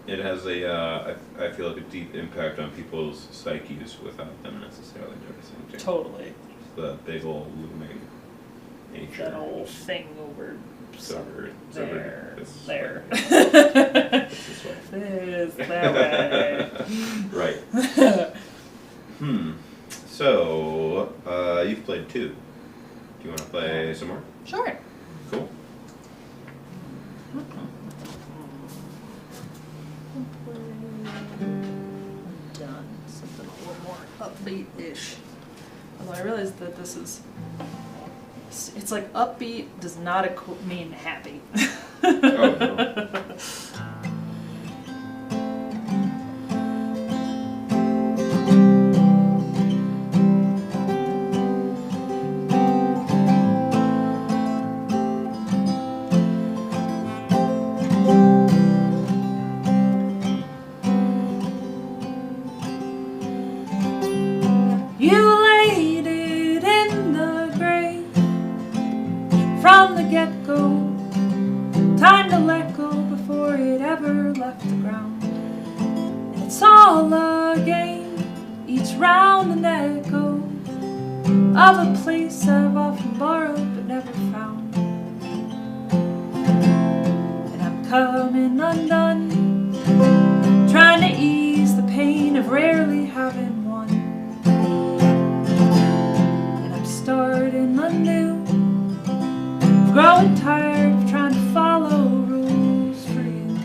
It has I feel like a deep impact on people's psyches without them necessarily noticing too.
Totally.
The big old looming nature.
That old thing over there.
This
There.
way. This way.
This that way.
Right. So, you've played two. Do you want to play some more?
Sure.
Cool.
Done. Something a little more upbeat-ish. Although I realize that this is... It's like upbeat does not mean happy.
Oh, no.
You laid it in the grave from the get-go. Time to let go before it ever left the ground. And it's all a game, each round an echo of a place I've often borrowed but never found. And I'm coming undone, trying to ease the pain of rarely having one. And I'm starting anew, growing tired of trying to follow rules for you.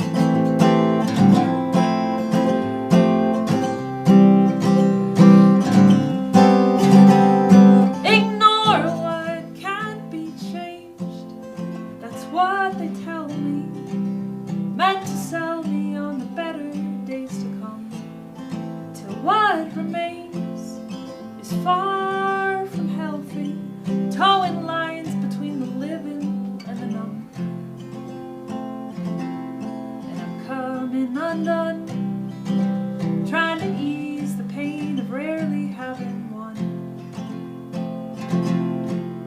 fighting undone, trying to ease the pain of rarely having one.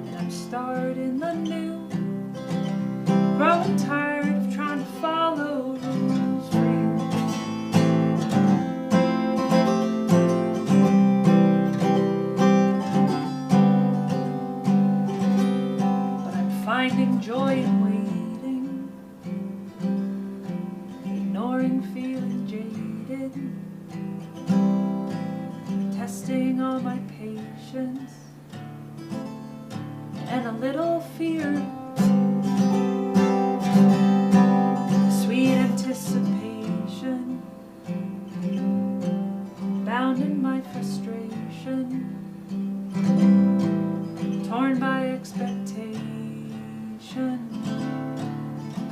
And I'm starting the new, growing tired of trying to follow rules for you. But I'm finding joy in waiting, ignoring feeling jaded, testing all my patience and a little fear. Sweet anticipation, bound in my frustration, torn by expectation,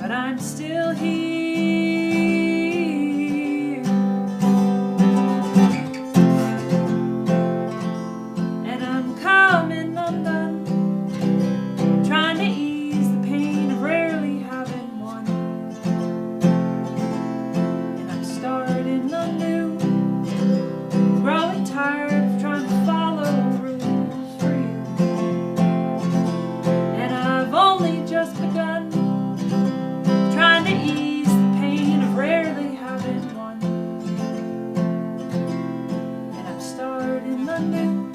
but I'm still here, and I'm coming undone, trying to ease the pain of rarely having one. And I'm starting anew, growing tired of trying to follow rules for you. And I've only just begun, trying to ease the pain of rarely having one. And I'm starting anew,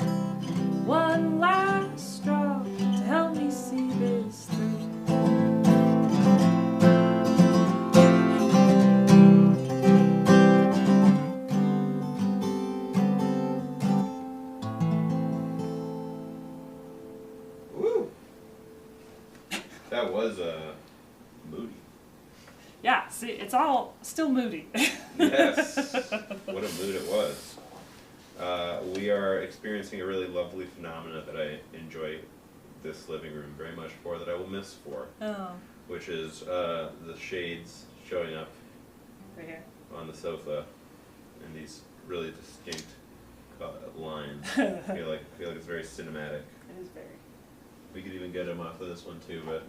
one last straw to help me see this through.
Woo! That was moody.
Yeah, see, it's all still moody.
Yes, what a mood it was. We are experiencing a really lovely phenomena that I enjoy this living room very much for, that I will miss for,
Oh,
which is the shades showing up
right here.
on the sofa in these really distinct lines. I feel like it's very cinematic.
It is very
We could even get them off of this one too, but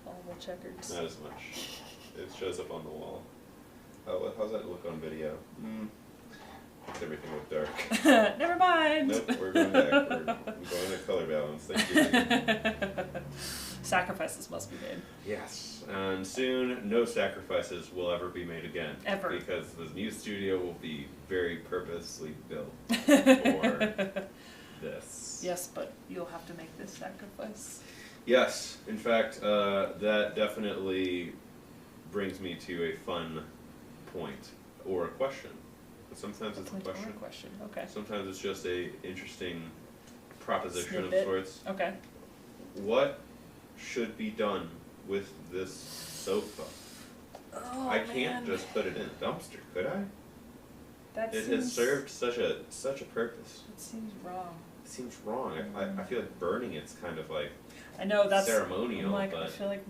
all the checkers.
not as much. It shows up on the wall. How's that look on video? Makes everything look dark.
Never mind.
Nope, we're going back. We're going to color balance. Thank you.
Sacrifices must be made.
Yes, and soon no sacrifices will ever be made again.
Ever.
Because the new studio will be very purposely built for this.
Yes, but you'll have to make this sacrifice.
Yes, in fact, that definitely brings me to a fun point or a question. But sometimes it's a question.
Question. Okay.
Sometimes it's just a interesting proposition
Snippet.
of sorts.
Okay.
What should be done with this sofa?
Oh,
I can't just put it in a dumpster, could I?
That
It
seems,
has served such a purpose.
It seems wrong.
It seems wrong. I feel like burning it's kind of like
I know that's
ceremonial,
I'm like,
but
I feel like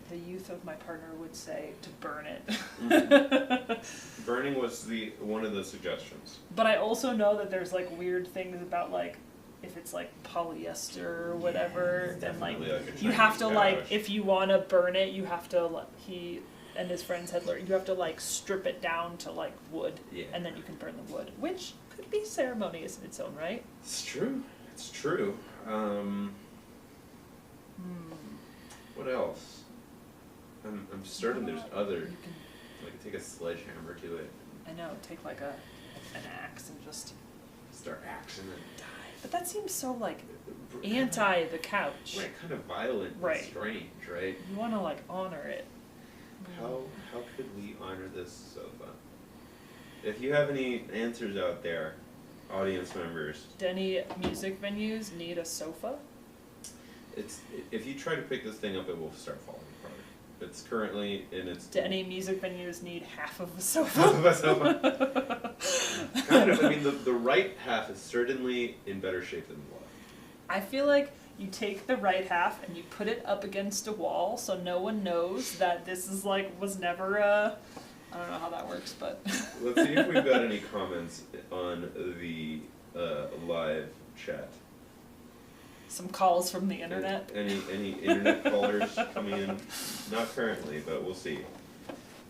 the youth of my partner would say to burn it.
burning was one of the suggestions.
But I also know that there's like weird things about like if it's like polyester or whatever,
it's
then like
definitely like a
you have to
Chinese
like
gouge.
if you want to burn it, you have to he and his friends had learned you have to like strip it down to like wood,
Yeah.
and then you can burn the wood, which could be ceremonious in its own right.
It's true. It's true. What else? I'm certain there's other.
You can,
Like take a sledgehammer to it,
I know, take like an axe and just
start axing it.
die. But that seems so like
Kinda-
anti the couch.
Right, kind of violent
Right.
and strange, right?
You want to like honor it.
How could we honor this sofa? If you have any answers out there, audience members,
Do any music venues need a sofa?
if you try to pick this thing up, it will start falling apart. It's currently in its
Do any music venues need half of a
half of a
sofa?
sofa. Kind of. I mean, the right half is certainly in better shape than the left.
I feel like you take the right half and you put it up against a wall so no one knows that this is like was never a. I don't know how that works, but.
Let's see if we've got any comments on the live chat.
Some calls from the internet.
Any internet callers coming in? Not currently, but we'll see.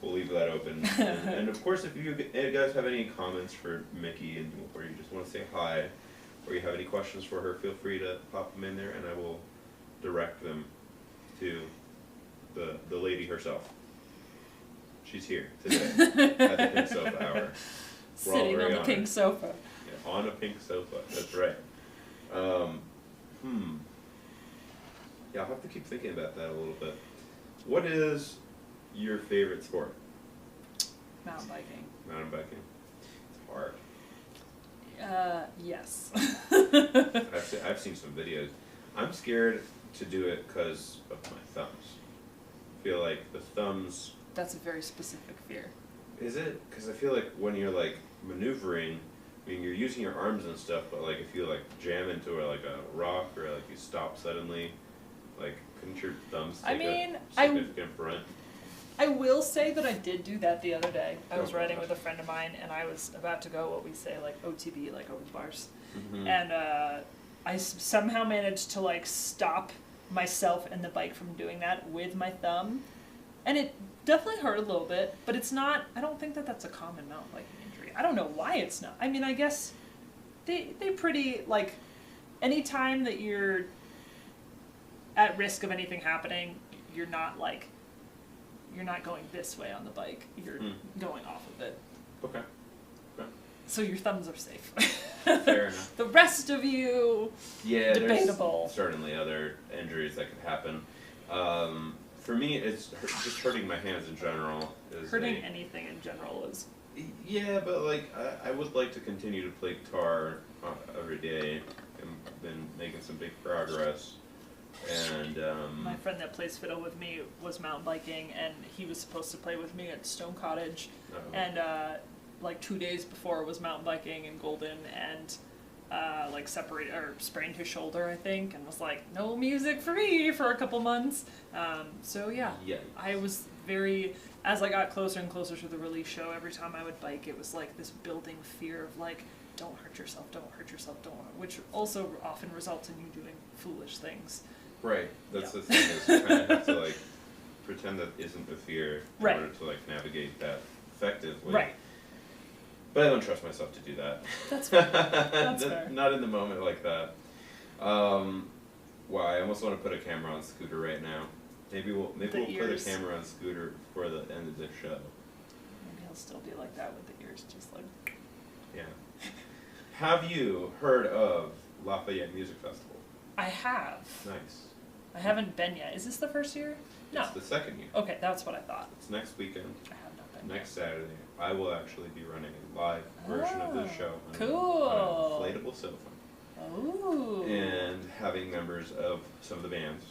we'll leave that open. And of course, if you guys have any comments for Micki, and or you just want to say hi, or you have any questions for her, feel free to pop them in there, and I will direct them to the lady herself. She's here today at the Pink Sofa Hour.
Sitting on the pink sofa.
Yeah, on a pink sofa. That's right. Yeah, I'll have to keep thinking about that a little bit. What is your favorite sport?
Mountain biking.
Mountain biking. It's hard.
Yes.
I've seen some videos. I'm scared to do it because of my thumbs. I feel like the thumbs.
That's a very specific fear.
Is it? Because I feel like when you're like maneuvering, I mean, you're using your arms and stuff, but like if you like jam into like a rock or like you stop suddenly, like couldn't your thumbs take a significant brunt?
I will say that I did do that the other day. I was riding with a friend of mine, and I was about to go what we say like OTB, like over the bars, and I somehow managed to like stop myself and the bike from doing that with my thumb, and it definitely hurt a little bit, but it's not. I don't think that that's a common mountain biking injury. I don't know why it's not. I mean, I guess they pretty like anytime that you're at risk of anything happening, you're not going this way on the bike. You're going off of it.
Okay.
So your thumbs are safe.
Fair enough.
The rest of you,
yeah,
debatable.
There's certainly other injuries that could happen. For me, it's just hurting my hands in general.
Hurting anything in general is.
Yeah, but like I would like to continue to play guitar every day. I've been making some big progress. And
my friend that plays fiddle with me was mountain biking, and he was supposed to play with me at Stone Cottage, and like 2 days before was mountain biking in Golden, and like sprained his shoulder, I think, and was like, no music for me for a couple months. So yeah, I was as I got closer and closer to the release show, every time I would bike, it was like this building fear of like, don't hurt yourself, which also often results in you doing foolish things.
Right. That's the thing, is you kind of have to like pretend that isn't a fear in order to like navigate that effectively.
Right.
But I don't trust myself to do that.
That's fair. That's fair.
Not in the moment like that. Wow, I almost want to put a camera on Scooter right now. Maybe we'll put a camera on Scooter for the end of this show.
Maybe he'll still be like that with the ears, just like.
Yeah. Have you heard of Lafayette Music Festival?
I have.
Nice.
I haven't been yet. Is this the first year? No.
It's the second year.
Okay, that's what I thought.
It's next weekend.
I have not been
Next Saturday. I will actually be running a live version of this show on an inflatable sofa.
Oh.
And having members of some of the bands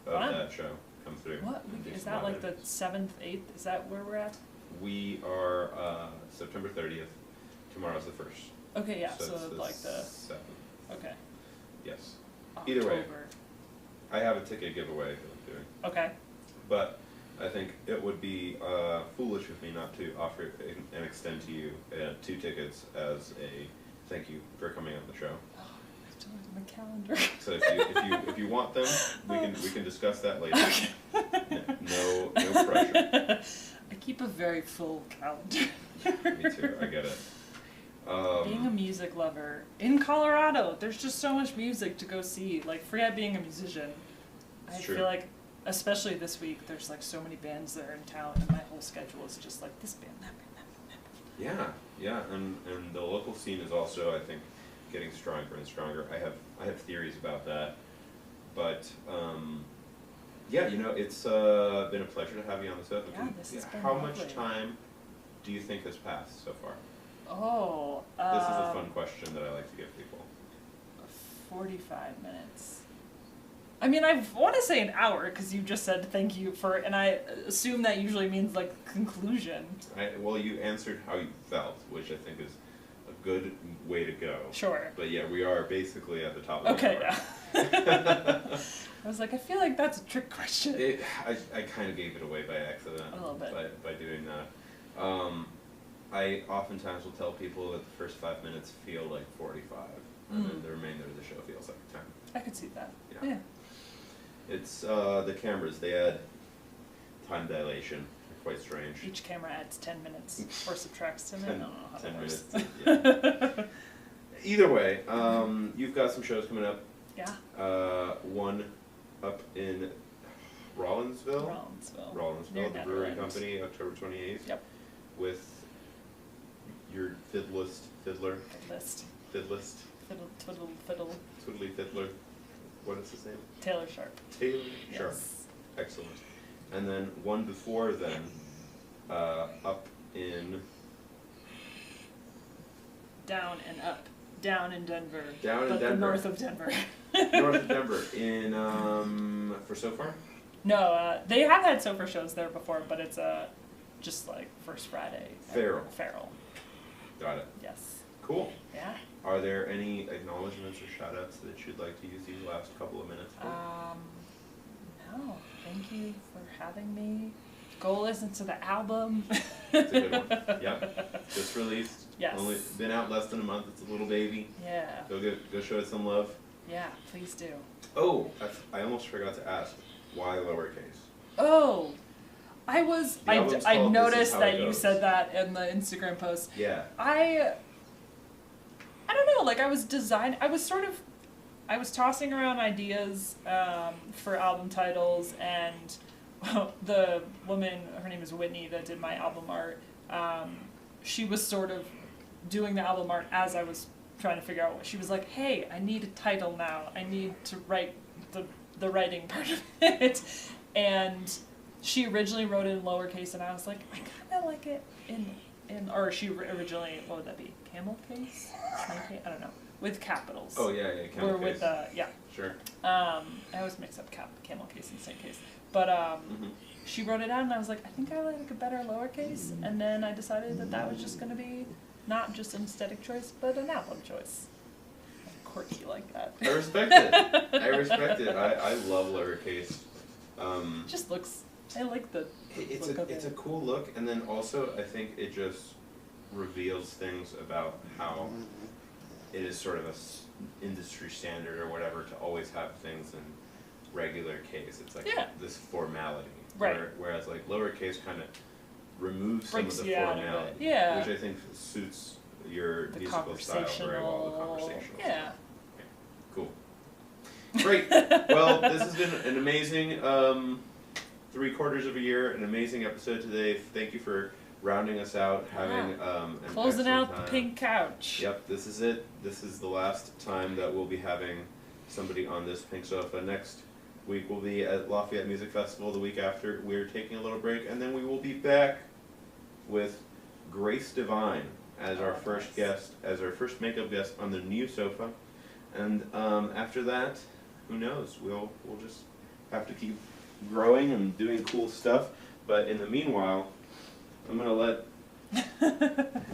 of that show come through.
What week is that? Like the 7th, 8th? Is that where we're at?
We are September 30th. Tomorrow's the 1st.
Okay, yeah. So
it's
like the
7th.
Okay.
Yes.
October.
Either way, I have a ticket giveaway that I'm doing.
Okay.
But I think it would be foolish of me not to offer and extend to you 2 tickets as a thank you for coming on the show.
Oh, I have to look at my calendar.
So if you want them, we can discuss that later.
Okay.
No pressure.
I keep a very full calendar.
Me too. I get it.
Being a music lover in Colorado, there's just so much music to go see. Like, forget being a musician. I feel like, especially this week, there's like so many bands that are in town, and my whole schedule is just like this band, that band, that band.
Yeah, and the local scene is also, I think, getting stronger and stronger. I have theories about that, but yeah, it's been a pleasure to have you on the show.
Yeah, this has been
How
lovely.
much time do you think has passed so far?
Oh,
this is a fun question that I like to give people.
45 minutes. I mean, I want to say an hour because you just said thank you for, and I assume that usually means like conclusion.
Well, you answered how you felt, which I think is a good way to go.
Sure.
But yeah, we are basically at the top of the hour.
Yeah. I was like, I feel like that's a trick question.
I kind of gave it away by accident.
A little bit.
By doing that. I oftentimes will tell people that the first 5 minutes feel like 45, and then the remainder of the show feels like 10.
I could see that.
Yeah. It's the cameras, they add time dilation. quite strange.
Each camera adds 10 minutes or subtracts 10 minutes. I don't know how
10
that
minutes. Yeah. Either way, you've got some shows coming up.
Yeah.
One up in Rollinsville,
Near
the brewery
Netherlands.
company, October 28th.
Yep.
With your fiddler.
Fiddle.
Twiddly fiddler. What is his name?
Taylor Sharp.
Taylor Sharp.
Yes.
Excellent. And then one before then, up in
Down and up. Down in Denver.
Down in
but
Denver.
The north of Denver.
north of Denver in for So Far.
No, they have had Sofa shows there before, but it's just like First Friday. Feral.
Got it.
Yes.
Cool.
Yeah.
Are there any acknowledgements or shout outs that you'd like to use these last couple of minutes for?
No. Thank you for having me. Go listen to the album.
It's a good one. Yeah. Just released.
Yes.
Only been out less than a month. It's a little baby.
Yeah.
Go show it some love.
Yeah, please do.
Oh, I almost forgot to ask. Why lowercase?
Oh, I noticed that you
goes.
said that in the Instagram post.
Yeah.
I don't know, like I was tossing around ideas for album titles, and the woman, her name is Whitney, that did my album art, she was sort of doing the album art as I was trying to figure out what she was like, hey, I need a title now. I need to write the writing part of it. And she originally wrote it in lowercase, and I was like, I kind of like it or she originally, what would that be? Camel case? Snake case? I don't know. With capitals.
Oh, yeah, camel
or
case.
with, yeah.
Sure.
I always mix up camel case and snake case. But she wrote it out, and I was like, I think I like a better lowercase. And then I decided that was just going to be not just an aesthetic choice, but an album choice. Quirky like that.
I respect it. I love lowercase.
Just looks. I like the.
It's a cool look, and then also I think it just reveals things about how it is sort of a industry standard or whatever to always have things in regular case. It's like this formality,
right?
Whereas like lowercase kind of removes
breaks
some of the formality, which I think suits your musical style very well. The conversational.
Yeah.
Cool. Great. Well, this has been an amazing 3/4 of a year, an amazing episode today. Thank you for rounding us out, having an
closing out
time.
The pink couch.
Yep, this is it. This is the last time that we'll be having somebody on this pink sofa. Next week we'll be at Lafayette Music Festival. The week after we're taking a little break, and then we will be back with Grace Divine as our first guest, as our first makeup guest on the new sofa. And after that, who knows? We'll just have to keep growing and doing cool stuff. But in the meanwhile, I'm gonna let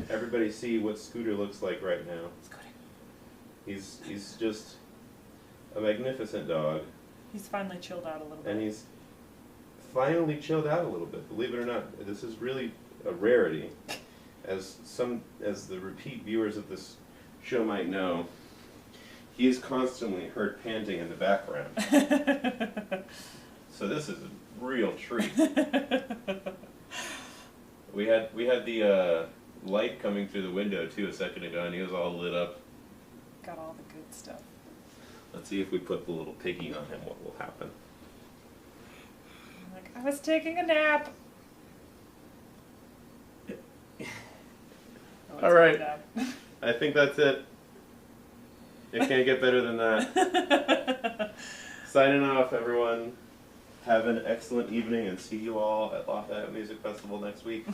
everybody see what Scooter looks like right now.
Scooter.
He's just a magnificent dog.
He's finally chilled out a little bit.
And he's finally chilled out a little bit. Believe it or not, this is really a rarity, as the repeat viewers of this show might know. He is constantly heard panting in the background. So this is a real treat. We had the light coming through the window too a second ago, and he was all lit up.
Got all the good stuff.
Let's see if we put the little piggy on him, what will happen.
I'm like, I was taking a nap.
All right. I think that's it. It can't get better than that. Signing off, everyone. Have an excellent evening, and see you all at Lafayette Music Festival next week.